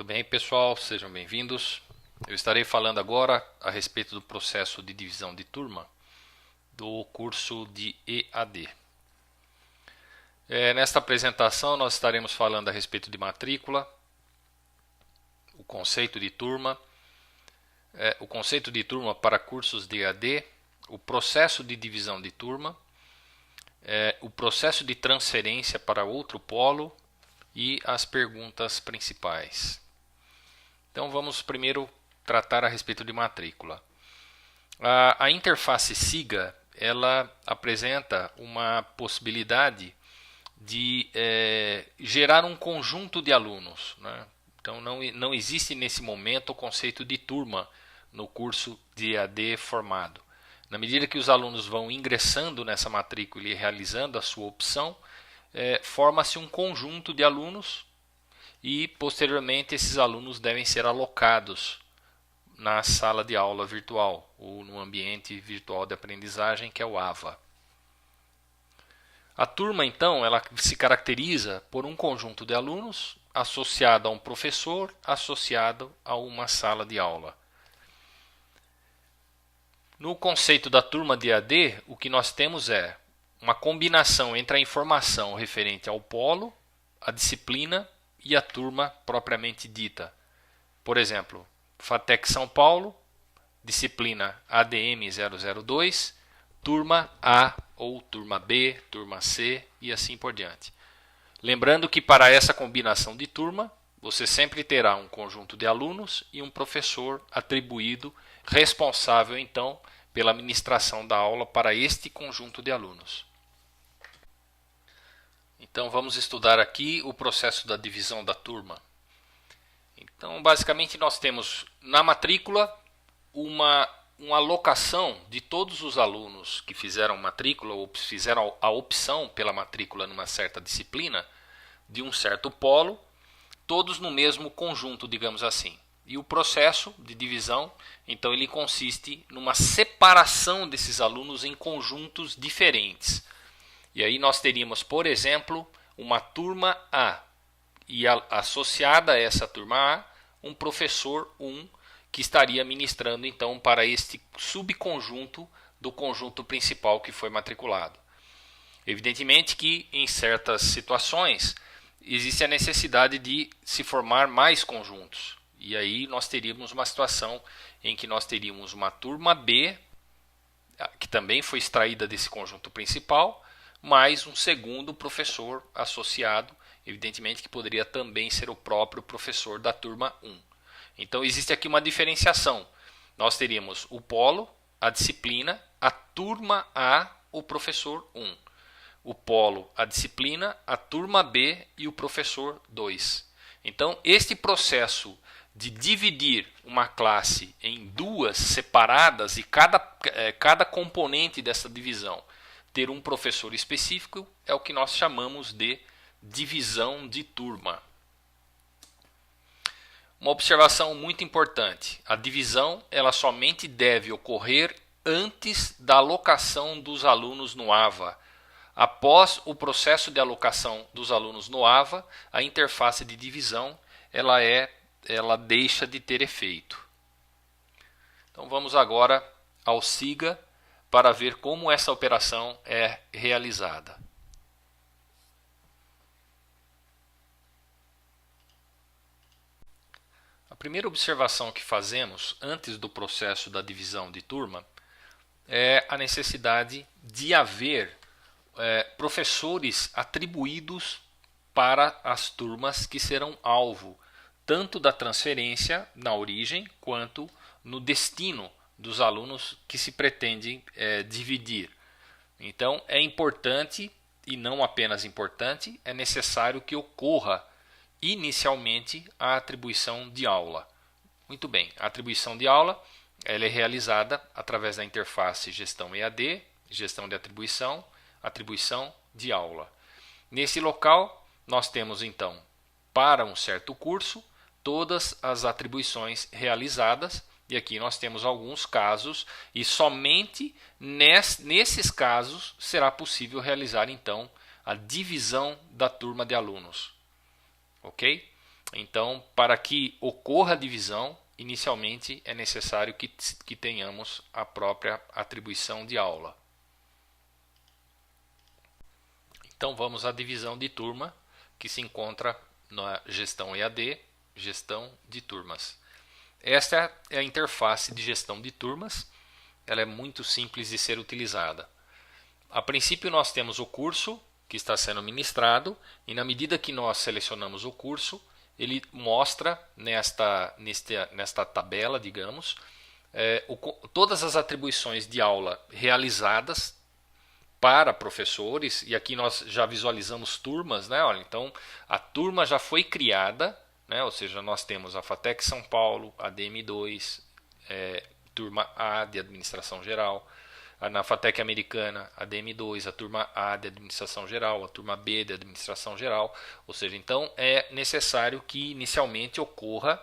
Muito bem, pessoal, sejam bem-vindos. Eu estarei falando agora a respeito do processo de divisão de turma do curso de EAD. Nesta apresentação nós estaremos falando a respeito de matrícula, o conceito de turma, para cursos de EAD, o processo de divisão de turma, o processo de transferência para outro polo e as perguntas principais. Então vamos primeiro tratar a respeito de matrícula. A interface SIGA ela apresenta uma possibilidade de gerar um conjunto de alunos, né? Então não existe nesse momento o conceito de turma no curso de EAD formado. Na medida que os alunos vão ingressando nessa matrícula e realizando a sua opção, forma-se um conjunto de alunos e posteriormente esses alunos devem ser alocados na sala de aula virtual ou no ambiente virtual de aprendizagem, que é o AVA. A turma então ela se caracteriza por um conjunto de alunos associado a um professor, associado a uma sala de aula. No conceito da turma de EAD, o que nós temos é uma combinação entre a informação referente ao polo, a disciplina e a turma propriamente dita. Por exemplo, FATEC São Paulo, disciplina ADM 002, turma A ou turma B, turma C e assim por diante. Lembrando que para essa combinação de turma, você sempre terá um conjunto de alunos e um professor atribuído, responsável então pela administração da aula para este conjunto de alunos. Então vamos estudar aqui o processo da divisão da turma. Então basicamente nós temos na matrícula uma alocação de todos os alunos que fizeram matrícula ou fizeram a opção pela matrícula numa certa disciplina de um certo polo, todos no mesmo conjunto, digamos assim. E o processo de divisão, então ele consiste numa separação desses alunos em conjuntos diferentes. E aí nós teríamos, por exemplo, uma turma A e associada a essa turma A, um professor 1 que estaria ministrando então para este subconjunto do conjunto principal que foi matriculado. Evidentemente que em certas situações existe a necessidade de se formar mais conjuntos. E aí nós teríamos uma situação em que nós teríamos uma turma B, que também foi extraída desse conjunto principal, mais um segundo professor associado, evidentemente que poderia também ser o próprio professor da turma 1. Então existe aqui uma diferenciação. Nós teríamos o polo, a disciplina, a turma A, o professor 1. O polo, a disciplina, a turma B e o professor 2. Então este processo de dividir uma classe em duas separadas e cada componente dessa divisão ter um professor específico é o que nós chamamos de divisão de turma. Uma observação muito importante: a divisão ela somente deve ocorrer antes da alocação dos alunos no AVA. Após o processo de alocação dos alunos no AVA, a interface de divisão ela deixa de ter efeito. Então vamos agora ao SIGA para ver como essa operação é realizada. A primeira observação que fazemos antes do processo da divisão de turma é a necessidade de haver professores atribuídos para as turmas que serão alvo tanto da transferência na origem quanto no destino dos alunos que se pretende dividir. Então é importante, e não apenas importante, é necessário que ocorra inicialmente a atribuição de aula. Muito bem, a atribuição de aula ela é realizada através da interface gestão EAD, gestão de atribuição, atribuição de aula. Nesse local nós temos então, para um certo curso, todas as atribuições realizadas. E aqui nós temos alguns casos e somente nesses casos será possível realizar então a divisão da turma de alunos. Ok? Então, para que ocorra a divisão, inicialmente é necessário que tenhamos a própria atribuição de aula. Então vamos à divisão de turma, que se encontra na gestão EAD, gestão de turmas. Esta é a interface de gestão de turmas. Ela é muito simples de ser utilizada. A princípio nós temos o curso que está sendo ministrado, e na medida que nós selecionamos o curso, ele mostra nesta tabela, digamos, todas as atribuições de aula realizadas para professores, e aqui nós já visualizamos turmas, né? Olha, então a turma já foi criada, né? Ou seja, nós temos a FATEC São Paulo, a DM2, turma A de Administração Geral, na FATEC Americana, a DM2, a turma A de Administração Geral, a turma B de Administração Geral, ou seja, então é necessário que inicialmente ocorra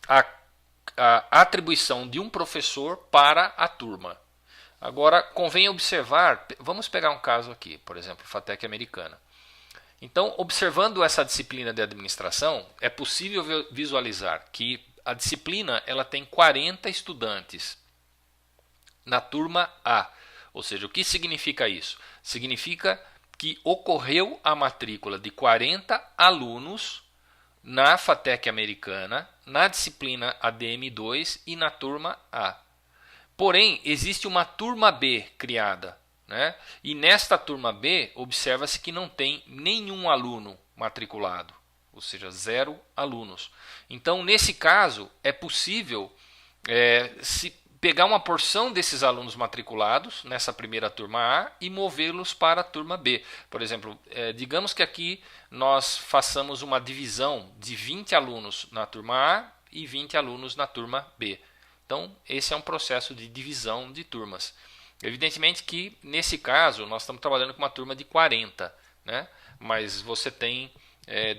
a atribuição de um professor para a turma. Agora, convém observar, vamos pegar um caso aqui, por exemplo, FATEC Americana. Então, observando essa disciplina de administração, é possível visualizar que a disciplina ela tem 40 estudantes na turma A. Ou seja, o que significa isso? Significa que ocorreu a matrícula de 40 alunos na FATEC Americana, na disciplina ADM2 e na turma A. Porém, existe uma turma B criada, né? E nesta turma B, observa-se que não tem nenhum aluno matriculado, ou seja, 0 alunos. Então, nesse caso, é possível se pegar uma porção desses alunos matriculados nessa primeira turma A e movê-los para a turma B. Por exemplo, digamos que aqui nós façamos uma divisão de 20 alunos na turma A e 20 alunos na turma B. Então, esse é um processo de divisão de turmas. Evidentemente que, nesse caso, nós estamos trabalhando com uma turma de 40, né? Mas você tem,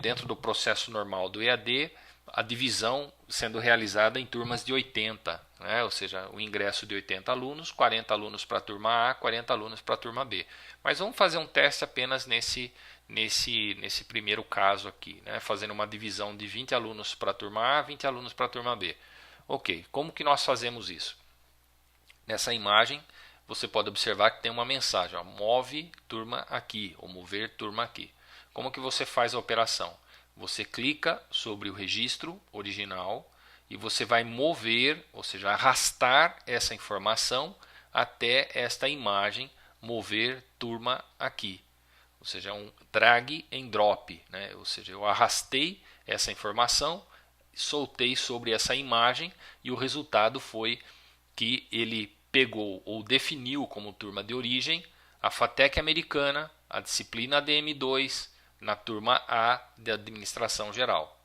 dentro do processo normal do EAD, a divisão sendo realizada em turmas de 80, né? Ou seja, o ingresso de 80 alunos, 40 alunos para a turma A, 40 alunos para a turma B. Mas vamos fazer um teste apenas nesse primeiro caso aqui, né? Fazendo uma divisão de 20 alunos para a turma A, 20 alunos para a turma B. Ok, como que nós fazemos isso? Nessa imagem você pode observar que tem uma mensagem, ó, move turma aqui, ou mover turma aqui. Como que você faz a operação? Você clica sobre o registro original e você vai mover, ou seja, arrastar essa informação até esta imagem, mover turma aqui. Ou seja, é um drag and drop, né? Ou seja, eu arrastei essa informação, soltei sobre essa imagem e o resultado foi que ele pegou ou definiu como turma de origem a FATEC Americana, a disciplina ADM2, na turma A de Administração Geral.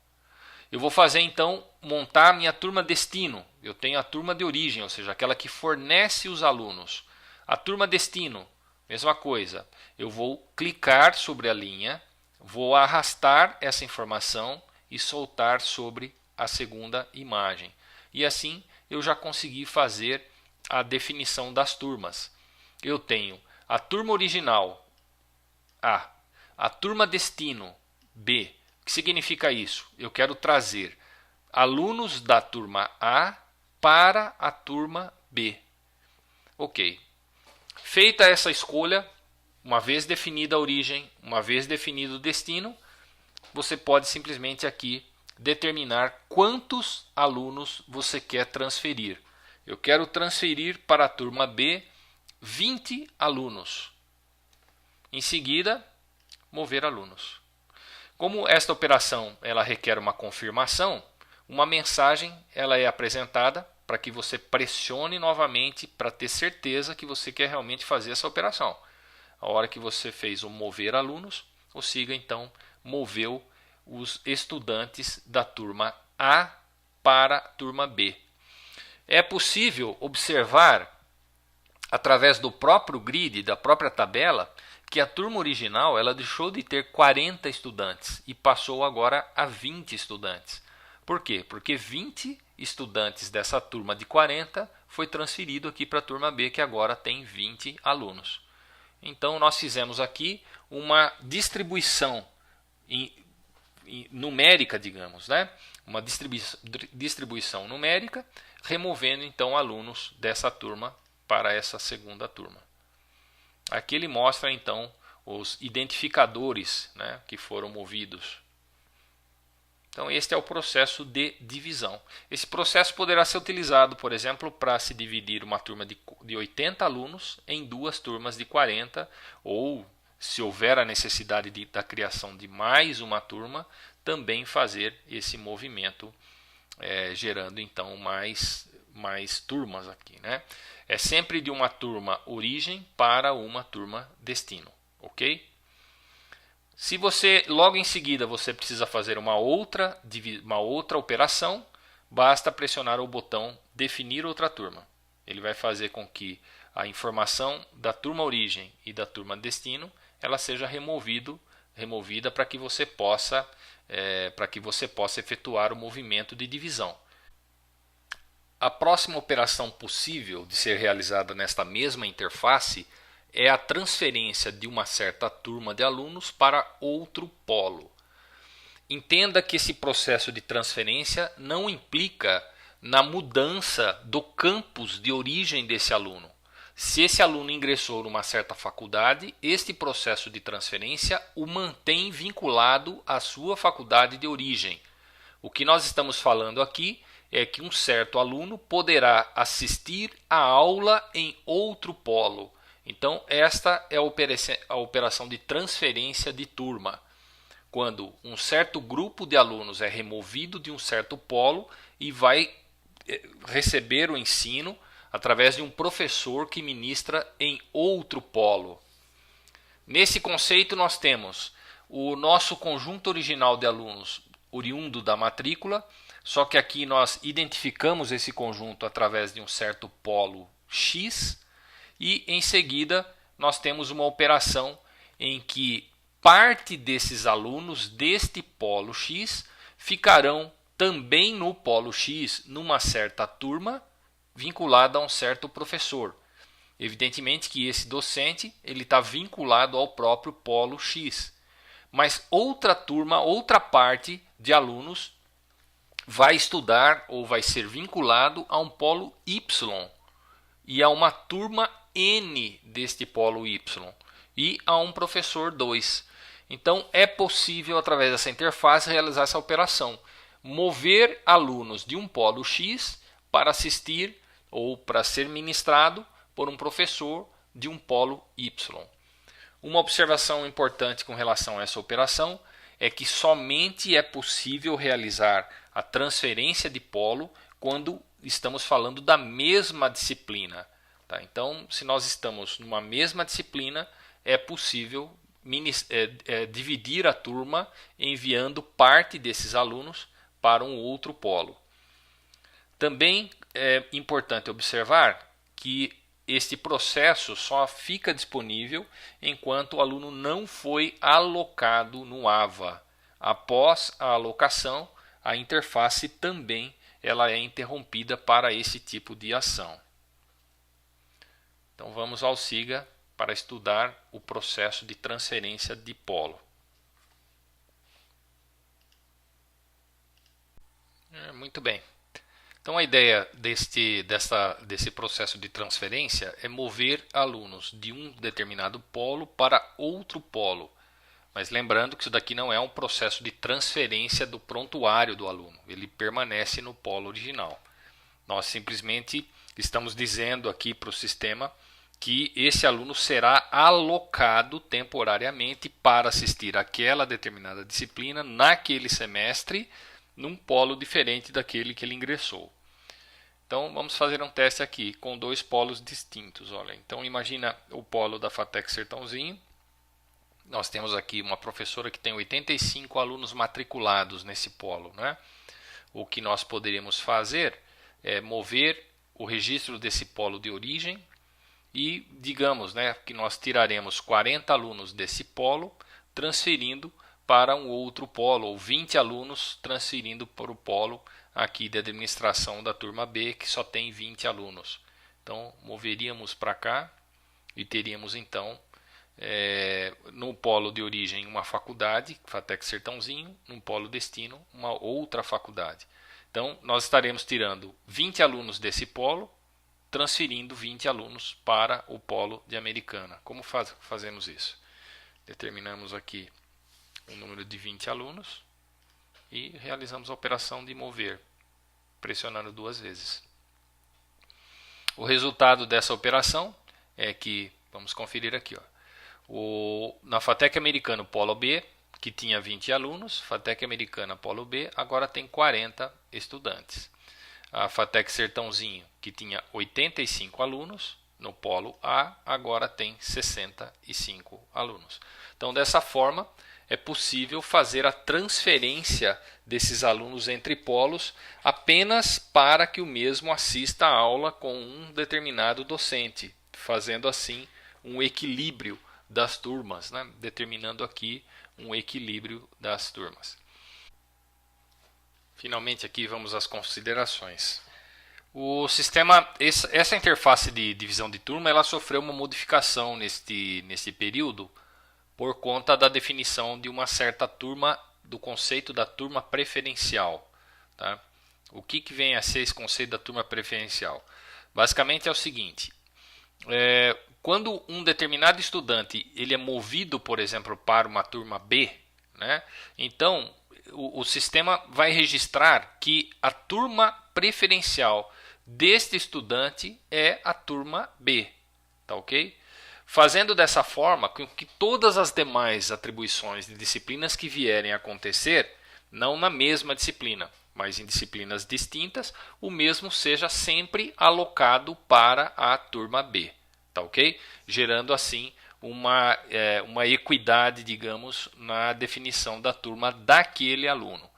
Eu vou fazer então, montar a minha turma destino. Eu tenho a turma de origem, ou seja, aquela que fornece os alunos. A turma destino, mesma coisa. Eu vou clicar sobre a linha, vou arrastar essa informação e soltar sobre a segunda imagem. E assim eu já consegui fazer a definição das turmas. Eu tenho a turma original A, a turma destino B. O que significa isso? Eu quero trazer alunos da turma A para a turma B. Ok. Feita essa escolha, uma vez definida a origem, uma vez definido o destino, você pode simplesmente aqui determinar quantos alunos você quer transferir. Eu quero transferir para a turma B 20 alunos. Em seguida, mover alunos. Como esta operação ela requer uma confirmação, uma mensagem ela é apresentada para que você pressione novamente para ter certeza que você quer realmente fazer essa operação. A hora que você fez o mover alunos, o SIGA então moveu os estudantes da turma A para a turma B. É possível observar, através do próprio grid, da própria tabela, que a turma original ela deixou de ter 40 estudantes e passou agora a 20 estudantes. Por quê? Porque 20 estudantes dessa turma de 40 foi transferido aqui para a turma B, que agora tem 20 alunos. Então nós fizemos aqui uma distribuição numérica, digamos, né? Uma distribuição numérica, removendo então alunos dessa turma para essa segunda turma. Aqui ele mostra então os identificadores, né, que foram movidos. Então este é o processo de divisão. Esse processo poderá ser utilizado, por exemplo, para se dividir uma turma de 80 alunos em duas turmas de 40, ou se houver a necessidade da criação de mais uma turma, também fazer esse movimento, gerando então mais turmas aqui, né? É sempre de uma turma origem para uma turma destino, ok? Se você logo em seguida você precisa fazer uma outra operação, basta pressionar o botão definir outra turma. Ele vai fazer com que a informação da turma origem e da turma destino ela seja removida para que você possa efetuar o movimento de divisão. A próxima operação possível de ser realizada nesta mesma interface é a transferência de uma certa turma de alunos para outro polo. Entenda que esse processo de transferência não implica na mudança do campus de origem desse aluno. Se esse aluno ingressou numa certa faculdade, este processo de transferência o mantém vinculado à sua faculdade de origem. O que nós estamos falando aqui é que um certo aluno poderá assistir a aula em outro polo. Então, esta é a operação de transferência de turma. Quando um certo grupo de alunos é removido de um certo polo e vai receber o ensino através de um professor que ministra em outro polo. Nesse conceito nós temos o nosso conjunto original de alunos oriundo da matrícula, só que aqui nós identificamos esse conjunto através de um certo polo X e em seguida nós temos uma operação em que parte desses alunos deste polo X ficarão também no polo X numa certa turma vinculada a um certo professor. Evidentemente que esse docente ele está vinculado ao próprio polo X, mas outra turma, outra parte de alunos vai estudar ou vai ser vinculado a um polo Y e a uma turma N deste polo Y e a um professor 2. Então é possível através dessa interface realizar essa operação, mover alunos de um polo X para assistir ou para ser ministrado por um professor de um polo Y. Uma observação importante com relação a essa operação é que somente é possível realizar a transferência de polo quando estamos falando da mesma disciplina. Tá? Então, se nós estamos numa mesma disciplina, é possível dividir a turma enviando parte desses alunos para um outro polo. Também é importante observar que este processo só fica disponível enquanto o aluno não foi alocado no AVA. Após a alocação, a interface também ela é interrompida para esse tipo de ação. Então vamos ao SIGA para estudar o processo de transferência de polo. Muito bem. Então a ideia desse processo de transferência é mover alunos de um determinado polo para outro polo. Mas lembrando que isso daqui não é um processo de transferência do prontuário do aluno. Ele permanece no polo original. Nós simplesmente estamos dizendo aqui para o sistema que esse aluno será alocado temporariamente para assistir àquela determinada disciplina naquele semestre, num polo diferente daquele que ele ingressou. Então vamos fazer um teste aqui com dois polos distintos. Olha, então imagina o polo da FATEC Sertãozinho. Nós temos aqui uma professora que tem 85 alunos matriculados nesse polo, né? O que nós poderíamos fazer é mover o registro desse polo de origem e digamos, né, que nós tiraremos 40 alunos desse polo, transferindo para um outro polo, ou 20 alunos transferindo para o polo aqui de administração da turma B, que só tem 20 alunos. Então moveríamos para cá e teríamos então no polo de origem uma faculdade, FATEC Sertãozinho, no polo destino uma outra faculdade. Então nós estaremos tirando 20 alunos desse polo, transferindo 20 alunos para o polo de Americana. Como fazemos isso? Determinamos aqui o número de 20 alunos e realizamos a operação de mover, pressionando 2 vezes. O resultado dessa operação é que, vamos conferir aqui, na FATEC Americana Polo B, que tinha 20 alunos, FATEC Americana Polo B agora tem 40 estudantes. A FATEC Sertãozinho, que tinha 85 alunos, no Polo A, agora tem 65 alunos. Então, dessa forma, é possível fazer a transferência desses alunos entre polos apenas para que o mesmo assista a aula com um determinado docente, fazendo assim um equilíbrio das turmas, né? Determinando aqui um equilíbrio das turmas. Finalmente aqui vamos às considerações. O sistema, essa interface de divisão de turma, ela sofreu uma modificação neste período por conta da definição de uma certa turma, do conceito da turma preferencial. Tá? O que vem a ser esse conceito da turma preferencial? Basicamente é o seguinte, quando um determinado estudante ele é movido, por exemplo, para uma turma B, né? Então o sistema vai registrar que a turma preferencial deste estudante é a turma B, tá ok? Fazendo dessa forma com que todas as demais atribuições de disciplinas que vierem a acontecer, não na mesma disciplina, mas em disciplinas distintas, o mesmo seja sempre alocado para a turma B, tá ok? Gerando assim uma equidade, digamos, na definição da turma daquele aluno.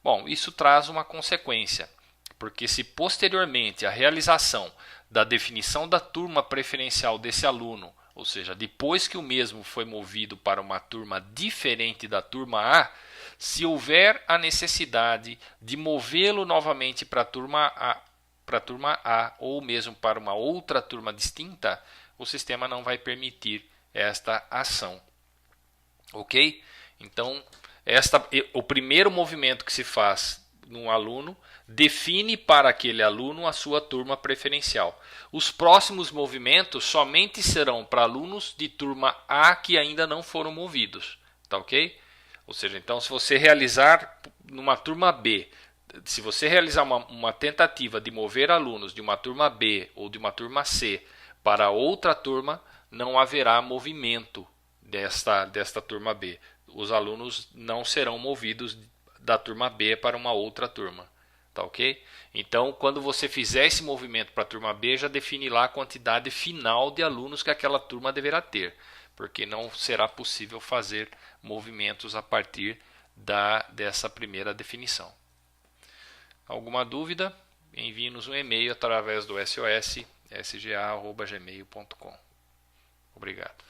Bom, isso traz uma consequência, porque se posteriormente a realização da definição da turma preferencial desse aluno, ou seja, depois que o mesmo foi movido para uma turma diferente da turma A, se houver a necessidade de movê-lo novamente para a turma A ou mesmo para uma outra turma distinta, o sistema não vai permitir esta ação. Ok? Então, o primeiro movimento que se faz num aluno define para aquele aluno a sua turma preferencial. Os próximos movimentos somente serão para alunos de turma A que ainda não foram movidos. Tá ok? Ou seja, então se você realizar numa turma B, se você realizar uma tentativa de mover alunos de uma turma B ou de uma turma C para outra turma, não haverá movimento desta turma B. Os alunos não serão movidos da turma B para uma outra turma. Tá ok? Então, quando você fizer esse movimento para a turma B, já define lá a quantidade final de alunos que aquela turma deverá ter, porque não será possível fazer movimentos a partir dessa primeira definição. Alguma dúvida? Envie-nos um e-mail através do SOS sga@gmail.com. Obrigado.